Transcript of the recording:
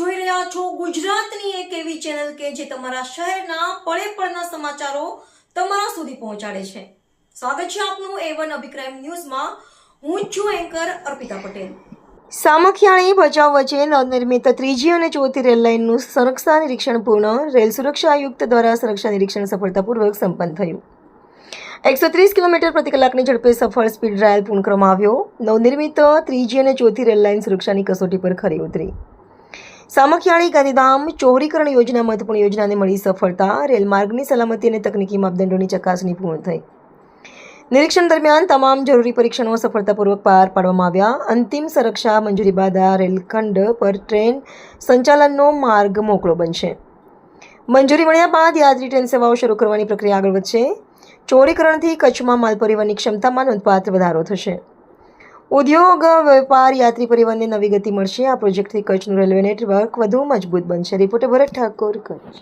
જોઈ રહ્યા છો ગુજરાતની એક એવી ચેનલ કે જે તમારા શહેરના પળે પળના સમાચારો તમારા સુધી પહોંચાડે છે। સ્વાગત છે આપનું A1 અભિક્રાઇમ ન્યૂઝમાં। હું છું એન્કર અર્પિતા પટેલ। સામખિયાળી ભચાઉ વચ્ચે નવનિર્મિત ત્રીજી અને ચોથી રેલ લાઇનનું સુરક્ષા નિરીક્ષણ પૂર્ણ। રેલ સુરક્ષા આયુક્ત દ્વારા સુરક્ષા નિરીક્ષણ સફળતાપૂર્વક સંપન્ન થયું। 130 કિલોમીટર પ્રતિ કલાકની ઝડપે સફળ સ્પીડ ટ્રાયલ પૂર્ણ કરવામાં આવ્યો। નવનિર્મિત ત્રીજી અને ચોથી રેલ લાઇન સુરક્ષાની કસોટી પર ખરી ઉતરી। સામખિયાળી ગાંધીધામ ચોહરીકરણ યોજના મહત્વપૂર્ણ યોજનાને મળી સફળતા। રેલ માર્ગની સલામતી અને તકનીકી માપદંડોની ચકાસણી પૂર્ણ થઈ। નિરીક્ષણ દરમિયાન તમામ જરૂરી પરીક્ષણો સફળતાપૂર્વક પાર પાડવામાં આવ્યા। અંતિમ સુરક્ષા મંજૂરી બાદ આ રેલખંડ પર ટ્રેન સંચાલનનો માર્ગ મોકળો બનશે। મંજૂરી મળ્યા બાદ યાત્રી ટ્રેન સેવાઓ શરૂ કરવાની પ્રક્રિયા આગળ વધશે। ચોરીકરણથી કચ્છમાં માલ પરિવહનની ક્ષમતામાં નોંધપાત્ર વધારો થશે। ઉદ્યોગ, વેપાર, યાત્રી પરિવહનને નવી ગતિ મળશે। આ પ્રોજેક્ટથી કચ્છનું રેલવે નેટવર્ક વધુ મજબૂત બનશે। રિપોર્ટર ભરત ઠાકોર, કચ્છ।